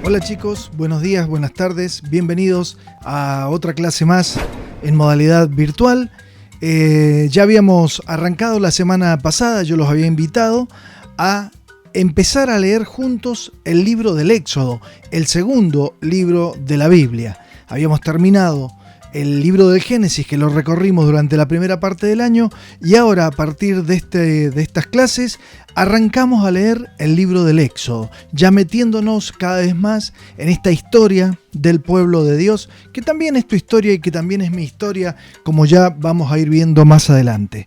Hola chicos, buenos días, buenas tardes, bienvenidos a otra clase más en modalidad virtual. Ya habíamos arrancado la semana pasada, yo los había invitado a empezar a leer juntos el libro del Éxodo, el segundo libro de la Biblia. Habíamos terminado el libro del Génesis, que lo recorrimos durante la primera parte del año, y ahora a partir de estas clases arrancamos a leer el libro del Éxodo, ya metiéndonos cada vez más en esta historia del pueblo de Dios, que también es tu historia y que también es mi historia, como ya vamos a ir viendo más adelante.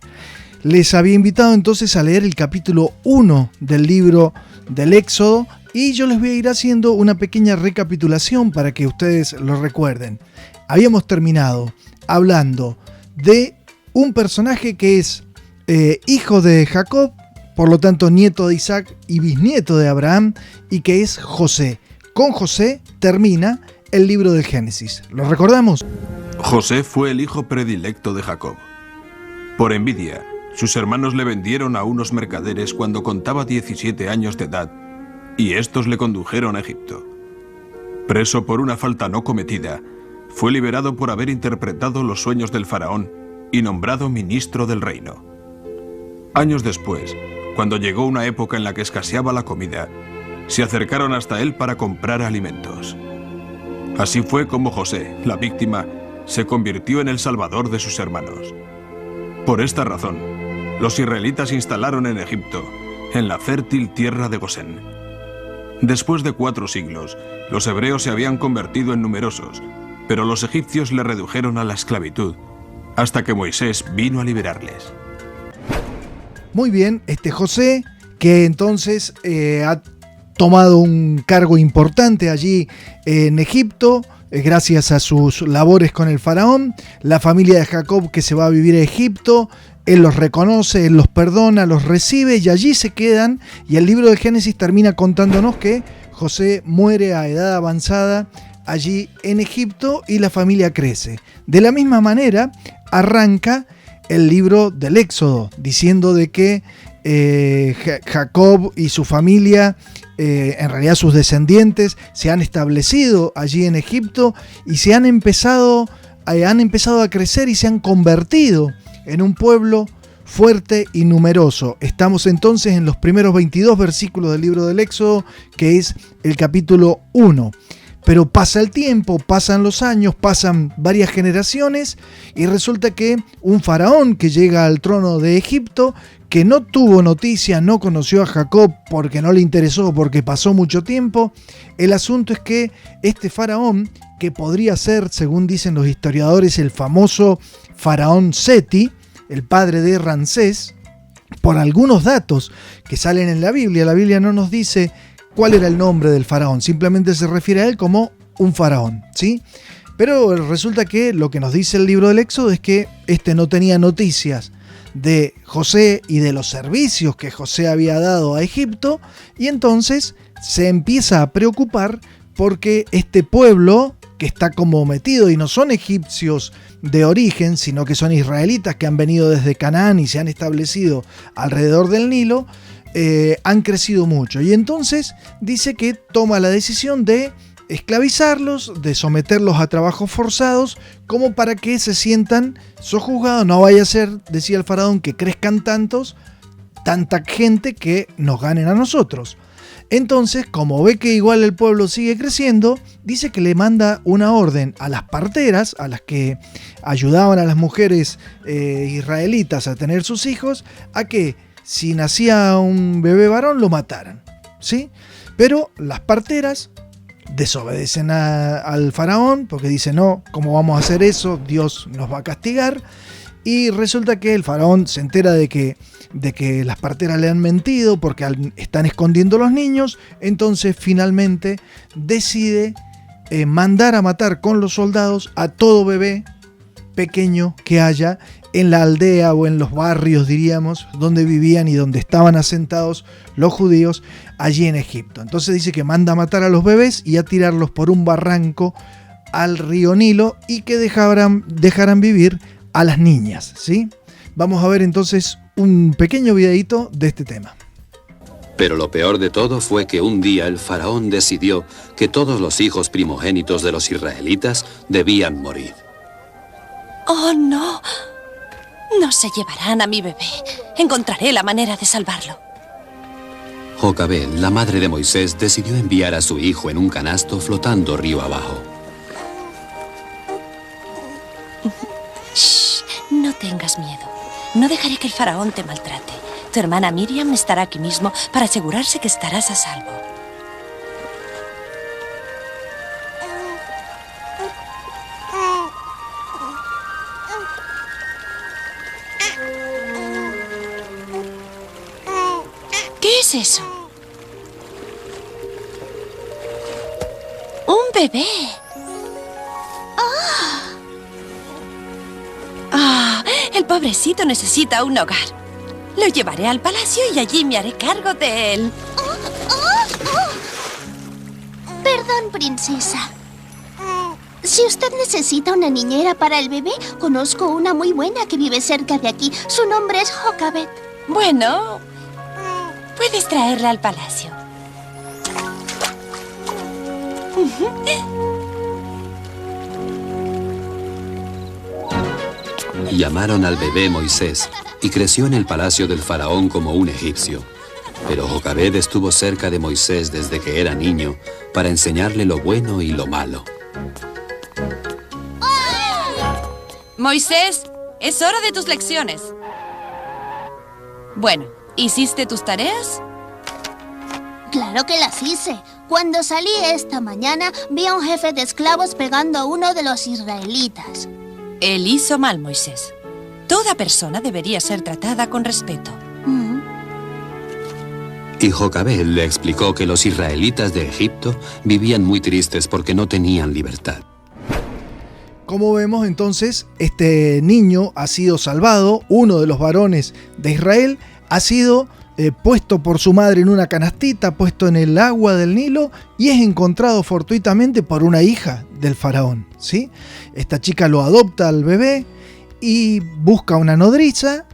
Les había invitado entonces a leer el capítulo 1 del libro del Éxodo, y yo les voy a ir haciendo una pequeña recapitulación para que ustedes lo recuerden. Habíamos terminado hablando de un personaje que es hijo de Jacob, por lo tanto nieto de Isaac y bisnieto de Abraham, y que es José. Con José termina el libro del Génesis. ¿Lo recordamos? José fue el hijo predilecto de Jacob. Por envidia, sus hermanos le vendieron a unos mercaderes cuando contaba 17 años de edad, y estos le condujeron a Egipto. Preso por una falta no cometida, fue liberado por haber interpretado los sueños del faraón y nombrado ministro del reino. Años después, cuando llegó una época en la que escaseaba la comida, se acercaron hasta él para comprar alimentos. Así fue como José, la víctima, se convirtió en el salvador de sus hermanos. Por esta razón, los israelitas se instalaron en Egipto, en la fértil tierra de Gosén. Después de 4 siglos, los hebreos se habían convertido en numerosos, pero los egipcios le redujeron a la esclavitud, hasta que Moisés vino a liberarles. Muy bien, José, que entonces ha tomado un cargo importante allí en Egipto, gracias a sus labores con el faraón, la familia de Jacob que se va a vivir a Egipto, él los reconoce, él los perdona, los recibe y allí se quedan, y el libro del Génesis termina contándonos que José muere a edad avanzada allí en Egipto y la familia crece. De la misma manera arranca el libro del Éxodo, diciendo de que Jacob y su familia, en realidad sus descendientes, se han establecido allí en Egipto y se han empezado a crecer y se han convertido en un pueblo fuerte y numeroso. Estamos entonces en los primeros 22 versículos del libro del Éxodo, que es el capítulo 1. Pero pasa el tiempo, pasan los años, pasan varias generaciones y resulta que un faraón que llega al trono de Egipto, que no tuvo noticia, no conoció a Jacob porque no le interesó, porque pasó mucho tiempo. El asunto es que este faraón, que podría ser, según dicen los historiadores, el famoso faraón Seti, el padre de Ramsés, por algunos datos que salen en la Biblia no nos dice cuál era el nombre del faraón, simplemente se refiere a él como un faraón, ¿sí? Pero resulta que lo que nos dice el libro del Éxodo es que no tenía noticias de José y de los servicios que José había dado a Egipto, y entonces se empieza a preocupar porque este pueblo que está como metido, y no son egipcios de origen, sino que son israelitas que han venido desde Canaán y se han establecido alrededor del Nilo, han crecido mucho, y entonces dice que toma la decisión de esclavizarlos, de someterlos a trabajos forzados, como para que se sientan sojuzgados. No vaya a ser, decía el faraón, que crezcan tanta gente que nos ganen a nosotros. Entonces, como ve que igual el pueblo sigue creciendo, dice que le manda una orden a las parteras, a las que ayudaban a las mujeres israelitas a tener sus hijos, a que si nacía un bebé varón lo mataran, ¿sí? Pero las parteras desobedecen al faraón porque dicen, no, ¿cómo vamos a hacer eso? Dios nos va a castigar. Y resulta que el faraón se entera de que las parteras le han mentido porque están escondiendo los niños. Entonces finalmente decide mandar a matar con los soldados a todo bebé pequeño que haya en la aldea o en los barrios, diríamos, donde vivían y donde estaban asentados los judíos allí en Egipto. Entonces dice que manda a matar a los bebés y a tirarlos por un barranco al río Nilo, y que dejaran vivir a las niñas, ¿sí? Vamos a ver entonces un pequeño videíto de este tema. Pero lo peor de todo fue que un día el faraón decidió que todos los hijos primogénitos de los israelitas debían morir. ¡Oh, no! No se llevarán a mi bebé. Encontraré la manera de salvarlo. Jocabed, la madre de Moisés, decidió enviar a su hijo en un canasto flotando río abajo. Shh, no tengas miedo. No dejaré que el faraón te maltrate. Tu hermana Miriam estará aquí mismo para asegurarse que estarás a salvo. ¿Qué es eso? ¡Un bebé! ¡Ah! El pobrecito necesita un hogar. Lo llevaré al palacio y allí me haré cargo de él. Perdón, princesa. Si usted necesita una niñera para el bebé, conozco una muy buena que vive cerca de aquí. Su nombre es Jocabed. Bueno, puedes traerla al palacio. Llamaron al bebé Moisés y creció en el palacio del faraón como un egipcio. Pero Jocabed estuvo cerca de Moisés desde que era niño para enseñarle lo bueno y lo malo. Moisés, es hora de tus lecciones. Bueno, ¿hiciste tus tareas? Claro que las hice. Cuando salí esta mañana, vi a un jefe de esclavos pegando a uno de los israelitas. Él hizo mal, Moisés. Toda persona debería ser tratada con respeto. Y Jocabed le explicó que los israelitas de Egipto vivían muy tristes porque no tenían libertad. Como vemos entonces, este niño ha sido salvado, uno de los varones de Israel ha sido puesto por su madre en una canastita, puesto en el agua del Nilo y es encontrado fortuitamente por una hija del faraón, ¿sí? Esta chica lo adopta al bebé y busca una nodriza.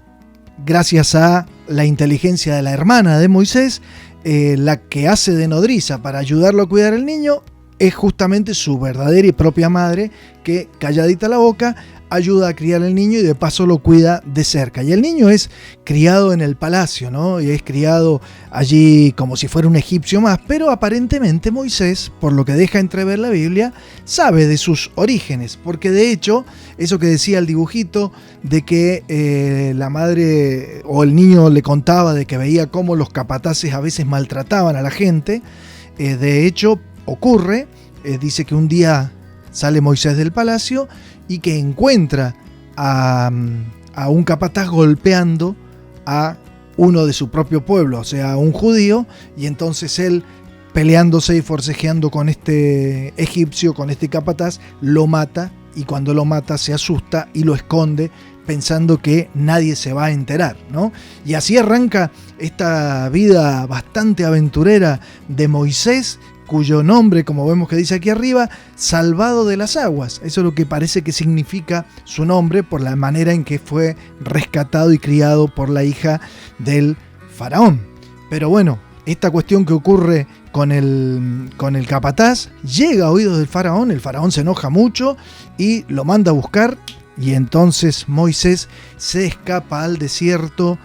Gracias a la inteligencia de la hermana de Moisés, la que hace de nodriza para ayudarlo a cuidar al niño es justamente su verdadera y propia madre, que calladita la boca ayuda a criar al niño y de paso lo cuida de cerca. Y el niño es criado en el palacio, ¿no? Y es criado allí como si fuera un egipcio más, pero aparentemente Moisés, por lo que deja entrever la Biblia, sabe de sus orígenes, porque de hecho, eso que decía el dibujito, de que la madre o el niño le contaba de que veía cómo los capataces a veces maltrataban a la gente, de hecho ocurre, dice que un día sale Moisés del palacio y que encuentra a un capataz golpeando a uno de su propio pueblo, o sea, a un judío, y entonces él, peleándose y forcejeando con este egipcio, con este capataz, lo mata, y cuando lo mata se asusta y lo esconde pensando que nadie se va a enterar, ¿no? Y así arranca esta vida bastante aventurera de Moisés, cuyo nombre, como vemos que dice aquí arriba, salvado de las aguas. Eso es lo que parece que significa su nombre por la manera en que fue rescatado y criado por la hija del faraón. Pero bueno, esta cuestión que ocurre con el capataz llega a oídos del faraón, el faraón se enoja mucho y lo manda a buscar, y entonces Moisés se escapa al desierto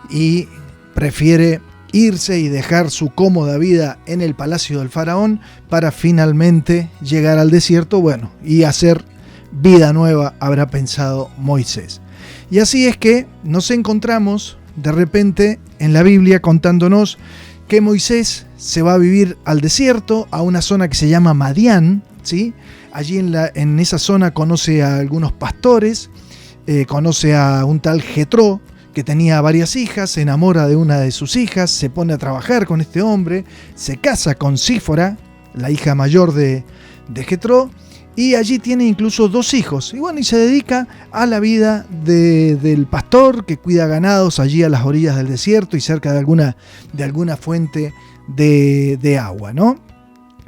y prefiere irse y dejar su cómoda vida en el palacio del faraón para finalmente llegar al desierto, bueno, y hacer vida nueva, habrá pensado Moisés. Y así es que nos encontramos de repente en la Biblia contándonos que Moisés se va a vivir al desierto, a una zona que se llama Madián, ¿sí? Allí en esa zona conoce a algunos pastores, conoce a un tal Jetro, que tenía varias hijas, se enamora de una de sus hijas, se pone a trabajar con este hombre, se casa con Sífora, la hija mayor de Jetro, y allí tiene incluso 2 hijos. Y bueno, y se dedica a la vida del pastor que cuida ganados allí a las orillas del desierto y cerca de alguna fuente de agua, ¿no?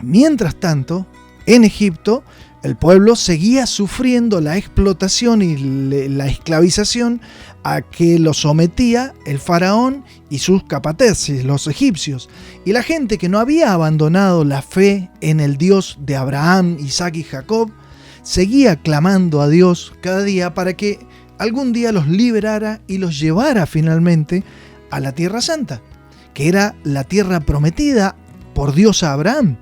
Mientras tanto, en Egipto, el pueblo seguía sufriendo la explotación y la esclavización a que lo sometía el faraón y sus capaces, los egipcios. Y la gente que no había abandonado la fe en el Dios de Abraham, Isaac y Jacob, seguía clamando a Dios cada día para que algún día los liberara y los llevara finalmente a la Tierra Santa, que era la tierra prometida por Dios a Abraham.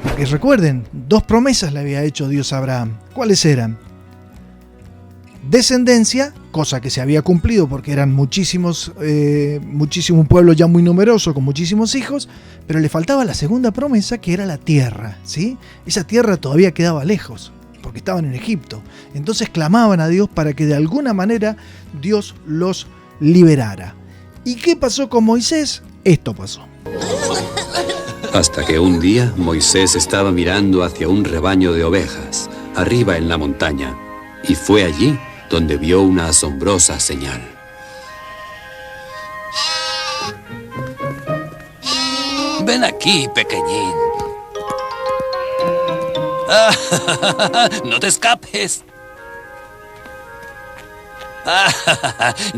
Porque recuerden, 2 promesas le había hecho Dios a Abraham. ¿Cuáles eran? Descendencia, cosa que se había cumplido porque eran muchísimo un pueblo ya muy numeroso con muchísimos hijos, pero le faltaba la segunda promesa, que era la tierra, ¿sí? Esa tierra todavía quedaba lejos porque estaban en Egipto. Entonces clamaban a Dios para que de alguna manera Dios los liberara. ¿Y qué pasó con Moisés? Esto pasó. Hasta que un día Moisés estaba mirando hacia un rebaño de ovejas, arriba en la montaña, y fue allí donde vio una asombrosa señal. Ven aquí, pequeñín. No te escapes.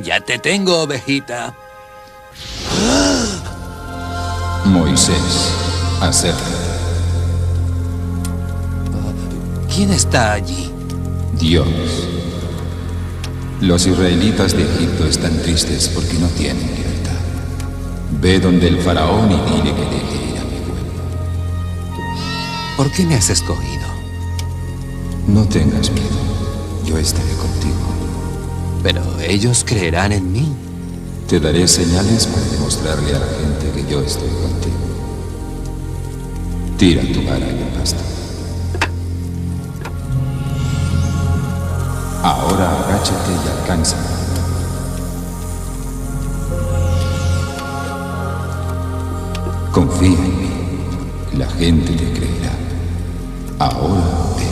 Ya te tengo, ovejita. Moisés, acércate. ¿Quién está allí? Dios. Los israelitas de Egipto están tristes porque no tienen libertad. Ve donde el faraón y dile que deje ir a mi pueblo. ¿Por qué me has escogido? No tengas miedo, yo estaré contigo. Pero ellos creerán en mí. Te daré señales para demostrarle a la gente que yo estoy contigo. Tira tu vara en el pasto. Ahora agáchate y alcanza. Confía en mí. La gente te creerá. Ahora ve.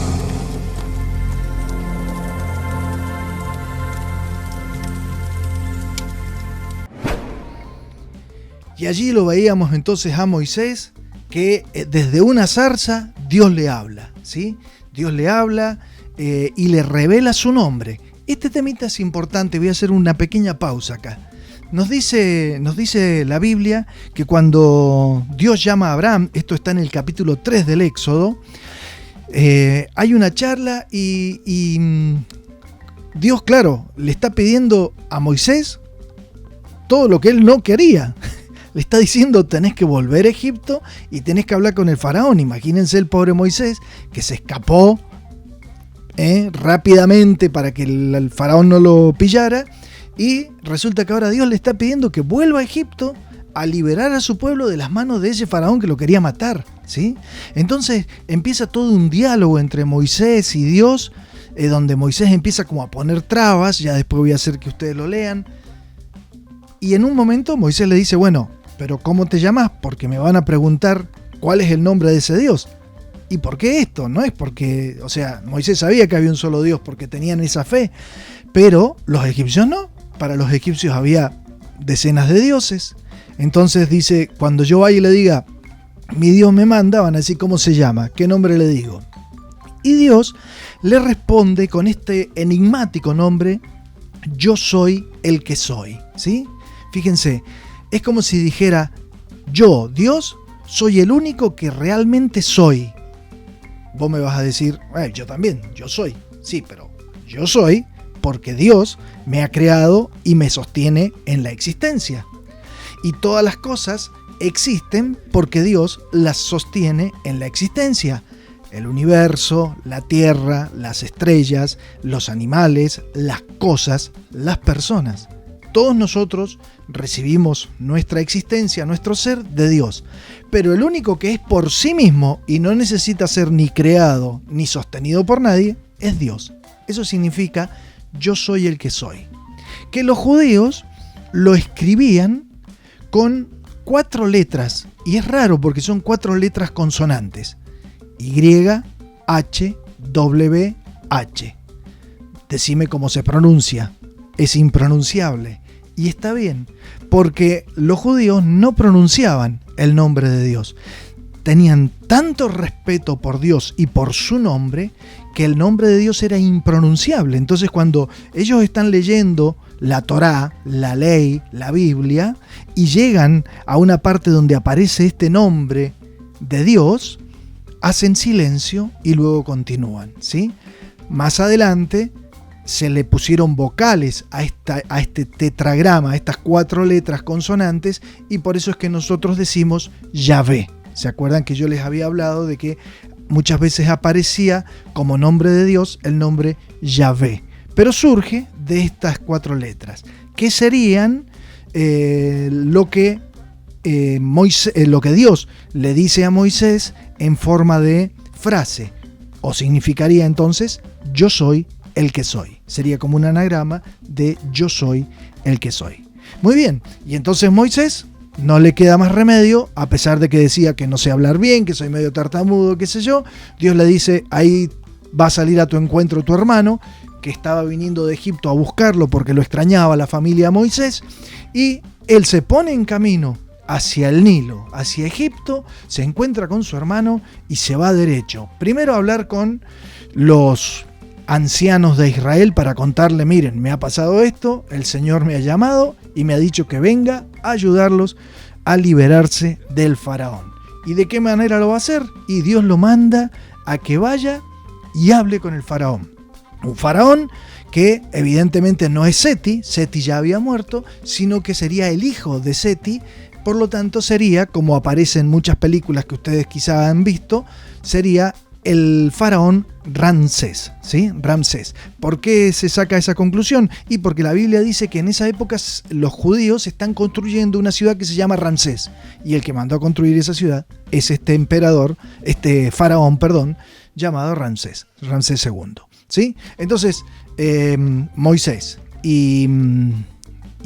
Y allí lo veíamos entonces a Moisés, que desde una zarza Dios le habla, ¿sí? Dios le habla y le revela su nombre. Este temita es importante, voy a hacer una pequeña pausa acá. Nos dice la Biblia que cuando Dios llama a Abraham, esto está en el capítulo 3 del Éxodo, hay una charla y Dios, claro, le está pidiendo a Moisés todo lo que él no quería. Le está diciendo, tenés que volver a Egipto y tenés que hablar con el faraón. Imagínense el pobre Moisés que se escapó rápidamente para que el faraón no lo pillara. Y resulta que ahora Dios le está pidiendo que vuelva a Egipto a liberar a su pueblo de las manos de ese faraón que lo quería matar, ¿sí? Entonces empieza todo un diálogo entre Moisés y Dios, donde Moisés empieza como a poner trabas. Ya después voy a hacer que ustedes lo lean. Y en un momento Moisés le dice, bueno, pero ¿cómo te llamas? Porque me van a preguntar cuál es el nombre de ese Dios. ¿Y por qué esto? No es porque, o sea, Moisés sabía que había un solo Dios porque tenían esa fe, pero los egipcios no. Para los egipcios había decenas de dioses. Entonces dice, cuando yo vaya y le diga, mi Dios me manda, van a decir, ¿cómo se llama? ¿Qué nombre le digo? Y Dios le responde con este enigmático nombre, yo soy el que soy, ¿sí? Fíjense, es como si dijera, yo, Dios, soy el único que realmente soy. Vos me vas a decir, yo también, yo soy. Sí, pero yo soy porque Dios me ha creado y me sostiene en la existencia. Y todas las cosas existen porque Dios las sostiene en la existencia. El universo, la tierra, las estrellas, los animales, las cosas, las personas. Todos nosotros recibimos nuestra existencia, nuestro ser de Dios. Pero el único que es por sí mismo y no necesita ser ni creado ni sostenido por nadie es Dios. Eso significa yo soy el que soy. Que los judíos lo escribían con 4 letras. Y es raro porque son 4 letras consonantes. Y, H, W, H. Decime cómo se pronuncia. Es impronunciable. Y está bien, porque los judíos no pronunciaban el nombre de Dios. tenían tanto respeto por Dios y por su nombre que el nombre de Dios era impronunciable. Entonces cuando ellos están leyendo la Torá, la ley, la Biblia, y llegan a una parte donde aparece este nombre de Dios, hacen silencio y luego continúan, ¿sí? Más adelante se le pusieron vocales a este tetragrama, a estas 4 letras consonantes, y por eso es que nosotros decimos Yahvé. ¿Se acuerdan que yo les había hablado de que muchas veces aparecía como nombre de Dios el nombre Yahvé? Pero surge de estas 4 letras, que serían lo que Dios le dice a Moisés en forma de frase, o significaría entonces yo soy el que soy. Sería como un anagrama de yo soy el que soy. Muy bien, y entonces Moisés no le queda más remedio, a pesar de que decía que no sé hablar bien, que soy medio tartamudo, qué sé yo. Dios le dice, ahí va a salir a tu encuentro tu hermano, que estaba viniendo de Egipto a buscarlo porque lo extrañaba la familia Moisés, y él se pone en camino hacia el Nilo, hacia Egipto, se encuentra con su hermano y se va derecho. Primero a hablar con los ancianos de Israel para contarle, miren, me ha pasado esto, el Señor me ha llamado y me ha dicho que venga a ayudarlos a liberarse del faraón. ¿Y de qué manera lo va a hacer? Y Dios lo manda a que vaya y hable con el faraón. Un faraón que evidentemente no es Seti ya había muerto, sino que sería el hijo de Seti. Por lo tanto sería, como aparece en muchas películas que ustedes quizá han visto, sería el faraón Ramsés, ¿sí? Ramsés. ¿Por qué se saca esa conclusión? Y porque la Biblia dice que en esa época los judíos están construyendo una ciudad que se llama Ramsés, y el que mandó a construir esa ciudad es este faraón, llamado Ramsés II, ¿sí? Entonces, Moisés y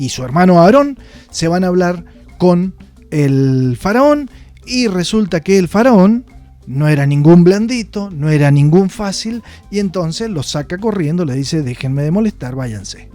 su hermano Aarón se van a hablar con el faraón, y resulta que el faraón no era ningún blandito, no era ningún fácil, y entonces los saca corriendo, le dice, déjenme de molestar, váyanse.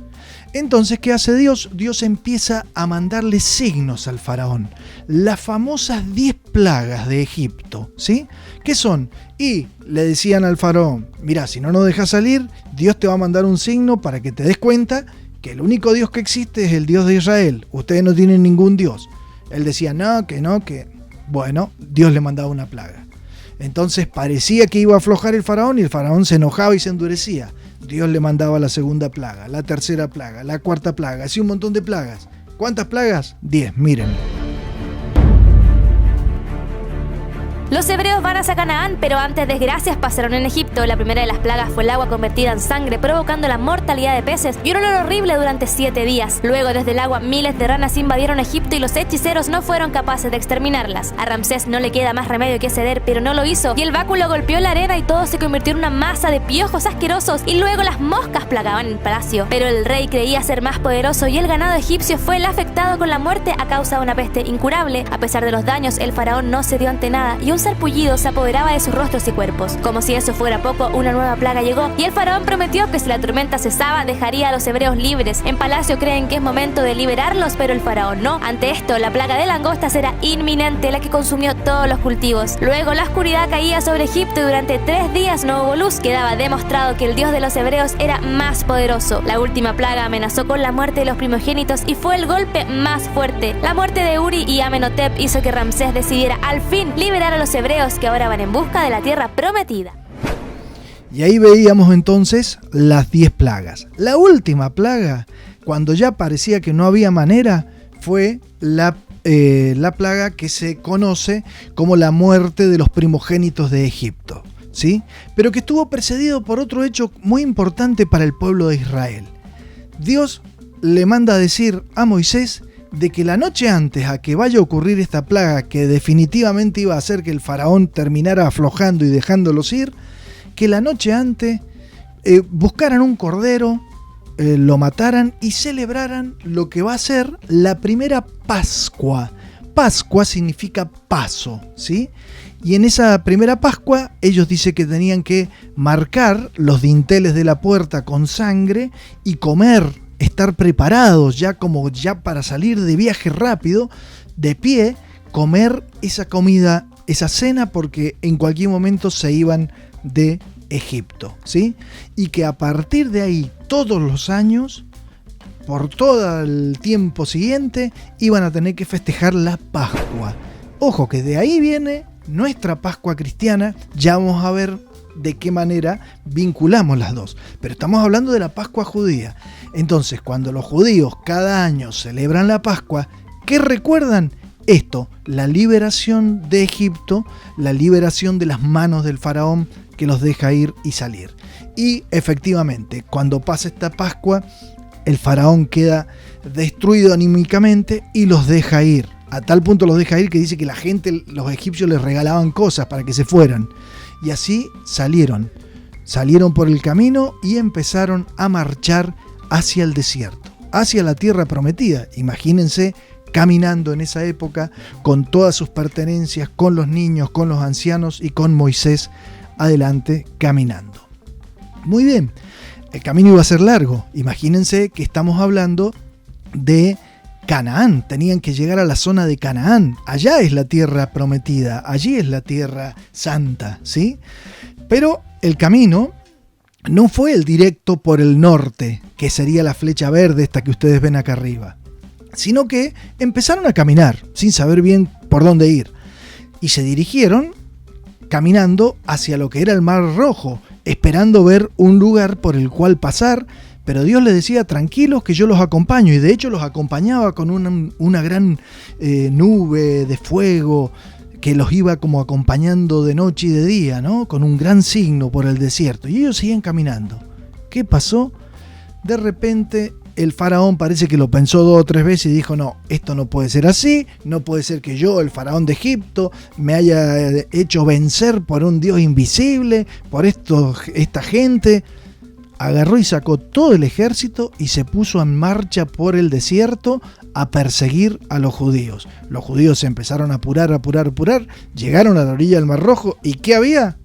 Entonces, ¿qué hace Dios? Dios empieza a mandarle signos al faraón, las famosas 10 plagas de Egipto, ¿sí? ¿Qué son? Y le decían al faraón, mira, si no nos dejas salir, Dios te va a mandar un signo para que te des cuenta que el único Dios que existe es el Dios de Israel, ustedes no tienen ningún Dios. Él decía, no, que... Bueno, Dios le mandaba una plaga. Entonces parecía que iba a aflojar el faraón, y el faraón se enojaba y se endurecía. Dios le mandaba la 2ª plaga, la 3ª plaga, la 4ª plaga, así un montón de plagas. ¿Cuántas plagas? 10, miren. Los hebreos van hacia Canaán, pero antes desgracias pasaron en Egipto. La primera de las plagas fue el agua convertida en sangre, provocando la mortalidad de peces y un olor horrible durante 7 días. Luego, desde el agua, miles de ranas invadieron Egipto y los hechiceros no fueron capaces de exterminarlas. A Ramsés no le queda más remedio que ceder, pero no lo hizo, y el báculo golpeó la arena y todo se convirtió en una masa de piojos asquerosos, y luego las moscas plagaban el palacio. Pero el rey creía ser más poderoso, y el ganado egipcio fue el afectado con la muerte a causa de una peste incurable. A pesar de los daños, el faraón no cedió ante nada, y un sarpullido se apoderaba de sus rostros y cuerpos. Como si eso fuera poco, una nueva plaga llegó, y el faraón prometió que si la tormenta cesaba, dejaría a los hebreos libres. En palacio creen que es momento de liberarlos, pero el faraón no. Ante esto, la plaga de langostas era inminente, la que consumió todos los cultivos. Luego, la oscuridad caía sobre Egipto, y durante 3 días no hubo luz. Quedaba demostrado que el Dios de los hebreos era más poderoso. La última plaga amenazó con la muerte de los primogénitos, y fue el golpe más fuerte. La muerte de Uri y Amenhotep hizo que Ramsés decidiera al fin liberar a los hebreos, que ahora van en busca de la tierra prometida. Y ahí veíamos entonces las 10 plagas. La última plaga, cuando ya parecía que no había manera, fue la plaga que se conoce como la muerte de los primogénitos de Egipto, ¿sí? Pero que estuvo precedido por otro hecho muy importante para el pueblo de Israel. Dios le manda a decir a Moisés de que la noche antes a que vaya a ocurrir esta plaga, que definitivamente iba a hacer que el faraón terminara aflojando y dejándolos ir, que la noche antes buscaran un cordero, lo mataran y celebraran lo que va a ser la primera Pascua. Pascua significa paso, ¿sí? Y en esa primera Pascua ellos dicen que tenían que marcar los dinteles de la puerta con sangre y comer, estar preparados ya para salir de viaje rápido, de pie, comer esa comida esa cena porque en cualquier momento se iban de Egipto, ¿sí? Y que a partir de ahí, todos los años, por todo el tiempo siguiente, iban a tener que festejar la Pascua. Ojo, que de ahí viene nuestra Pascua cristiana. Ya vamos a ver de qué manera vinculamos las dos. Pero estamos hablando de la Pascua judía. Entonces, cuando los judíos cada año celebran la Pascua, ¿qué recuerdan? Esto, la liberación de Egipto, la liberación de las manos del faraón que los deja ir y salir. Y efectivamente, cuando pasa esta Pascua, el faraón queda destruido anímicamente y los deja ir. A tal punto los deja ir que dice que la gente, los egipcios les regalaban cosas para que se fueran. Y así salieron por el camino y empezaron a marchar hacia el desierto, hacia la tierra prometida. Imagínense caminando en esa época con todas sus pertenencias, con los niños, con los ancianos y con Moisés adelante caminando. Muy bien, el camino iba a ser largo. Imagínense que estamos hablando de Canaán, tenían que llegar a la zona de Canaán. Allá es la tierra prometida, allí es la tierra santa, ¿sí? Pero el camino no fue el directo por el norte, que sería la flecha verde esta que ustedes ven acá arriba, sino que empezaron a caminar sin saber bien por dónde ir y se dirigieron caminando hacia lo que era el Mar Rojo, esperando ver un lugar por el cual pasar. Pero Dios les decía, tranquilos que yo los acompaño, y de hecho los acompañaba con una gran nube de fuego que los iba como acompañando de noche y de día, ¿no? Con un gran signo por el desierto, y ellos siguen caminando. ¿Qué pasó? De repente el faraón parece que lo pensó 2 o 3 veces y dijo, no, esto no puede ser así, no puede ser que yo, el faraón de Egipto, me haya hecho vencer por un Dios invisible, por esta gente. Agarró y sacó todo el ejército y se puso en marcha por el desierto a perseguir a los judíos. Los judíos se empezaron a apurar, llegaron a la orilla del Mar Rojo, ¿y qué había?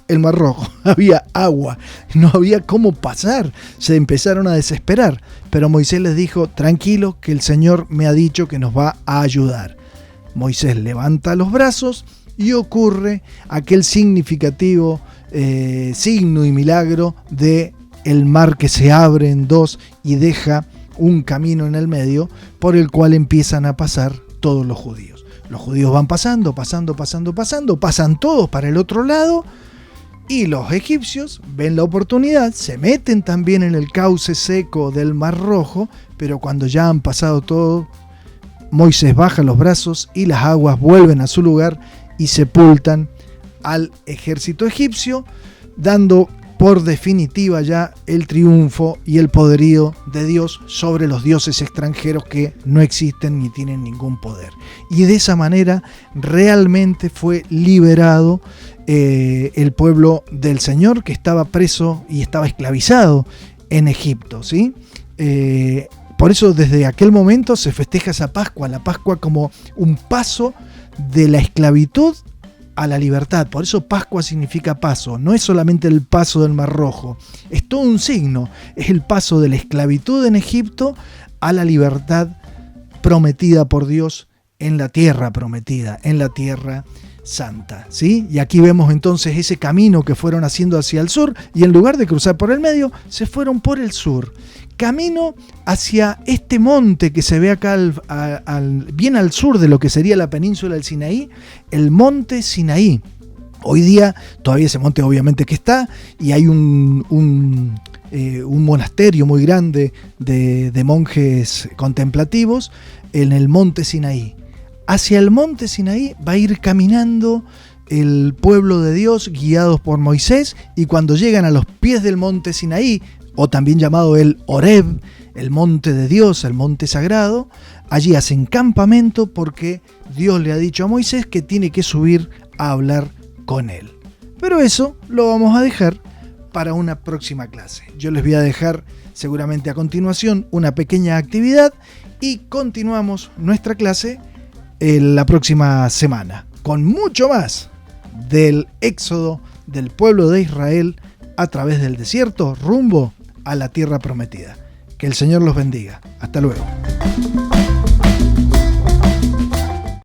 El Mar Rojo, había agua, no había cómo pasar, se empezaron a desesperar, pero Moisés les dijo, tranquilos que el Señor me ha dicho que nos va a ayudar. Moisés levanta los brazos y ocurre aquel significativo signo y milagro de el mar que se abre en dos y deja un camino en el medio por el cual empiezan a pasar todos los judíos. Los judíos van pasando, pasan todos para el otro lado y los egipcios ven la oportunidad, se meten también en el cauce seco del Mar Rojo, pero cuando ya han pasado todo, Moisés baja los brazos y las aguas vuelven a su lugar y sepultan al ejército egipcio, dando por definitiva ya el triunfo y el poderío de Dios sobre los dioses extranjeros que no existen ni tienen ningún poder. Y de esa manera realmente fue liberado el pueblo del Señor, que estaba preso y estaba esclavizado en Egipto, ¿sí? Por eso desde aquel momento se festeja esa Pascua, la Pascua como un paso de la esclavitud a la libertad. Por eso Pascua significa paso, no es solamente el paso del Mar Rojo, es todo un signo, es el paso de la esclavitud en Egipto a la libertad prometida por Dios en la tierra prometida, en la tierra santa, ¿sí? Y aquí vemos entonces ese camino que fueron haciendo hacia el sur, y en lugar de cruzar por el medio, se fueron por el sur, camino hacia este monte que se ve acá bien al sur de lo que sería la península del Sinaí, el monte Sinaí. Hoy día todavía ese monte obviamente que está, y hay un monasterio muy grande de monjes contemplativos en el monte Sinaí. Hacia el monte Sinaí va a ir caminando el pueblo de Dios guiados por Moisés, y cuando llegan a los pies del monte Sinaí, o también llamado el Horeb, el monte de Dios, el monte sagrado, allí hacen campamento porque Dios le ha dicho a Moisés que tiene que subir a hablar con él. Pero eso lo vamos a dejar para una próxima clase. Yo les voy a dejar seguramente a continuación una pequeña actividad y continuamos nuestra clase la próxima semana con mucho más del éxodo del pueblo de Israel a través del desierto rumbo a la tierra prometida. Que el Señor los bendiga. Hasta luego.